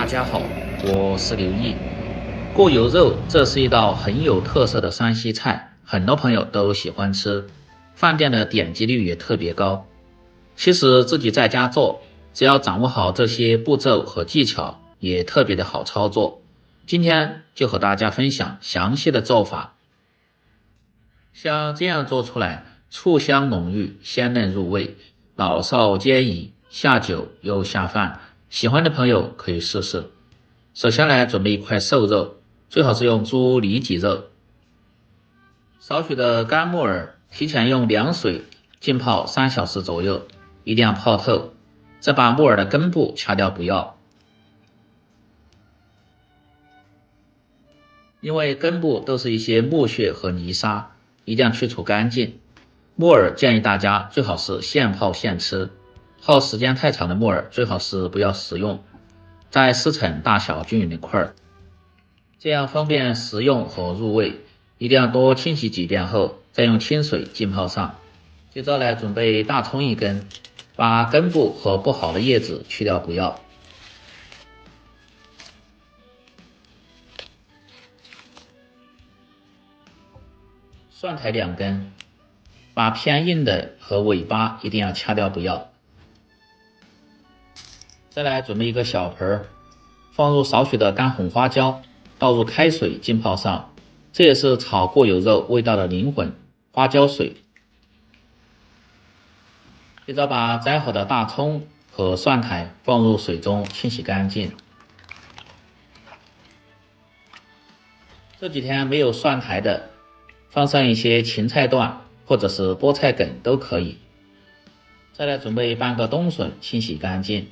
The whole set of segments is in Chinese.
大家好，我是刘毅。过油肉，这是一道很有特色的山西菜，很多朋友都喜欢吃，饭店的点击率也特别高。其实自己在家做，只要掌握好这些步骤和技巧，也特别的好操作。今天就和大家分享详细的做法。像这样做出来，醋香浓郁，鲜嫩入味，老少皆宜，下酒又下饭。喜欢的朋友可以试试。首先来准备一块瘦肉，最好是用猪里脊肉。少许的干木耳，提前用凉水浸泡3小时左右，一定要泡透。再把木耳的根部掐掉不要，因为根部都是一些木屑和泥沙，一定要去除干净。木耳建议大家最好是现泡现吃，泡时间太长的木耳最好是不要食用。再撕成大小均匀的块，这样方便食用和入味。一定要多清洗几遍后，再用清水浸泡上。接着来准备大葱1根，把根部和不好的叶子去掉不要。蒜苔2根，把偏硬的和尾巴一定要掐掉不要。再来准备一个小盆，放入少许的干红花椒，倒入开水浸泡上，这也是炒过油肉味道的灵魂，花椒水。接着把摘好的大葱和蒜苔放入水中清洗干净。这几天没有蒜苔的，放上一些芹菜段或者是菠菜梗都可以。再来准备半个冬笋，清洗干净。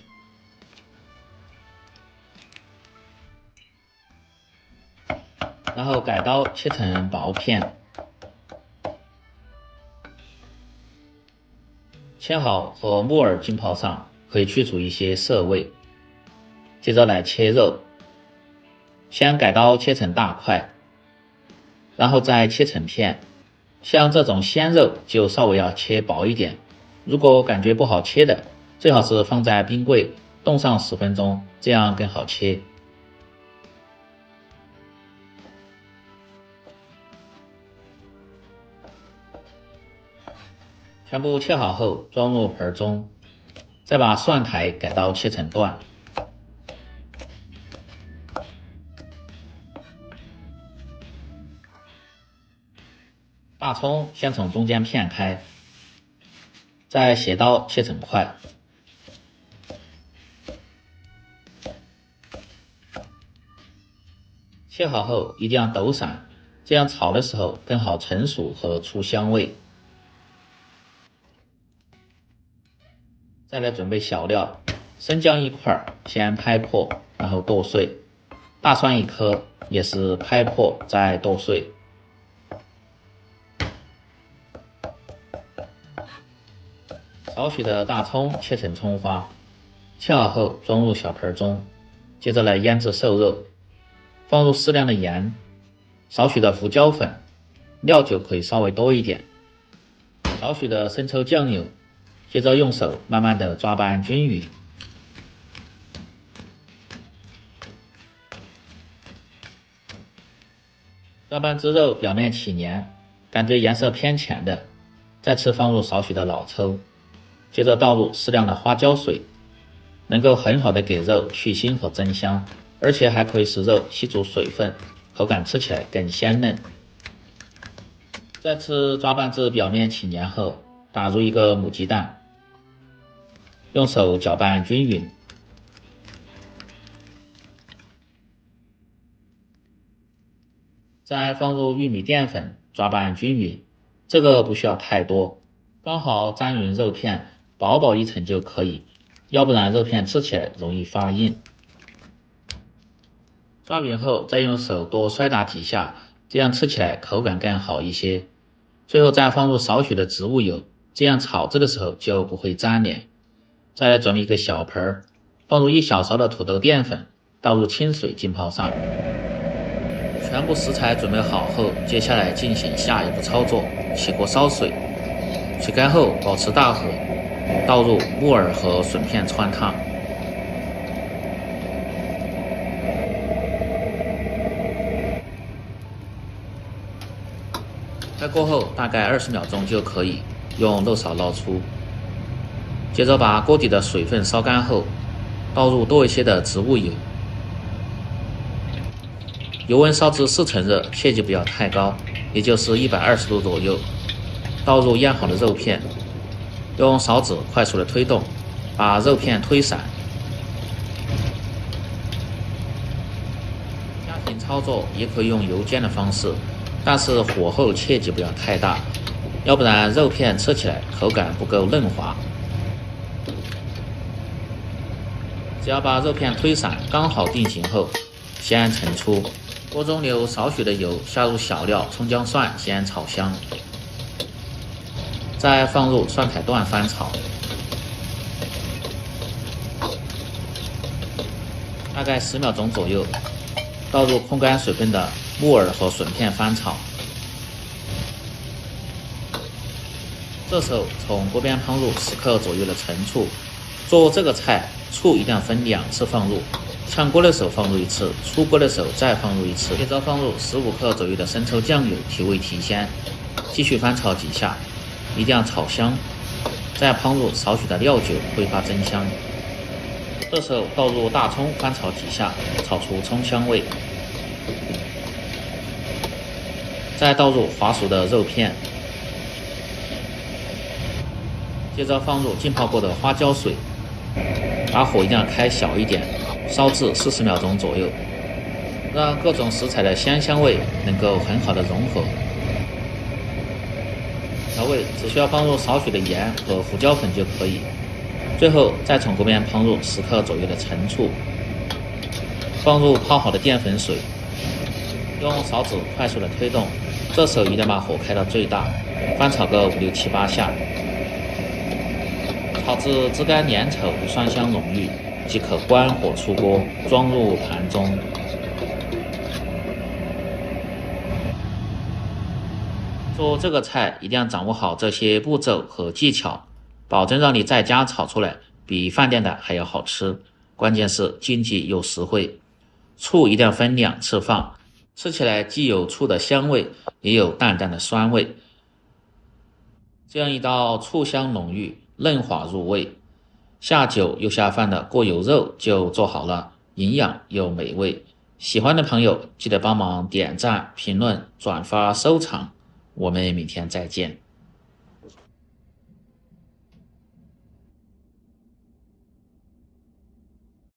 然后改刀切成薄片，切好和木耳浸泡上，可以去除一些涩味。接着来切肉，先改刀切成大块，然后再切成片。像这种鲜肉就稍微要切薄一点，如果感觉不好切的，最好是放在冰柜冻上10分钟，这样更好切。全部切好后装入盆中，再把蒜苔改刀切成段，大葱先从中间片开，再斜刀切成块。切好后一定要抖散，这样炒的时候更好成熟和出香味。再来准备小料，生姜1块，先拍破，然后剁碎；大蒜1颗，也是拍破再剁碎。少许的大葱切成葱花，切好后装入小盆中。接着来腌制瘦肉，放入适量的盐，少许的胡椒粉，料酒可以稍微多一点，少许的生抽酱油。接着用手慢慢的抓拌均匀。抓拌至肉表面起黏，感觉颜色偏浅的，再次放入少许的老抽，接着倒入适量的花椒水，能够很好的给肉去腥和增香，而且还可以使肉吸足水分，口感吃起来更鲜嫩。再次抓拌至表面起黏后，打入一个母鸡蛋，用手搅拌均匀，再放入玉米淀粉，抓拌均匀。这个不需要太多，刚好沾匀肉片，薄薄一层就可以，要不然肉片吃起来容易发硬。抓匀后再用手多摔打几下，这样吃起来口感更好一些。最后再放入少许的植物油，这样炒制的时候就不会粘连。再来准备一个小盆，放入1小勺的土豆淀粉，倒入清水浸泡上。全部食材准备好后，接下来进行下一步操作，起锅烧水，水开后保持大火，倒入木耳和笋片汆烫。开锅后大概20秒钟就可以用漏勺捞出。接着把锅底的水分烧干后，倒入多一些的植物油，油温烧至4成热，切记不要太高，也就是120度左右。倒入腌好的肉片，用勺子快速的推动，把肉片推散。家庭操作也可以用油煎的方式，但是火候切记不要太大，要不然肉片吃起来口感不够嫩滑。只要把肉片推散，刚好定型后，先盛出。锅中留少许的油，下入小料、葱姜蒜，先炒香。再放入蒜苔段翻炒，大概10秒钟左右，倒入控干水分的木耳和笋片翻炒。这时候从锅边烹入10克左右的陈醋。做这个菜，醋一定要分2次放入，炝锅的时候放入1次，出锅的时候再放入1次。接着放入15克左右的生抽酱油提味提鲜，继续翻炒几下。一定要炒香，再烹入少许的料酒，挥发增香。这时候倒入大葱，翻炒几下，炒出葱香味。再倒入滑熟的肉片，接着放入浸泡过的花椒水，把火一定要开小一点，烧至40秒钟左右，让各种食材的鲜香味能够很好的融合。调味只需要放入少许的盐和胡椒粉就可以。最后再从锅边烹入10克左右的陈醋，放入泡好的淀粉水，用勺子快速的推动，这时候一定要把火开到最大，翻炒个5、6、7、8下，炒至汁干粘稠、酸香浓郁，即可关火出锅，装入盘中。做这个菜一定要掌握好这些步骤和技巧，保证让你在家炒出来比饭店的还要好吃。关键是经济又实惠。醋一定要分2次放，吃起来既有醋的香味，也有淡淡的酸味。这样一道醋香浓郁、嫩滑入味，下酒又下饭的过油肉就做好了，营养又美味。喜欢的朋友记得帮忙点赞、评论、转发、收藏。我们明天再见。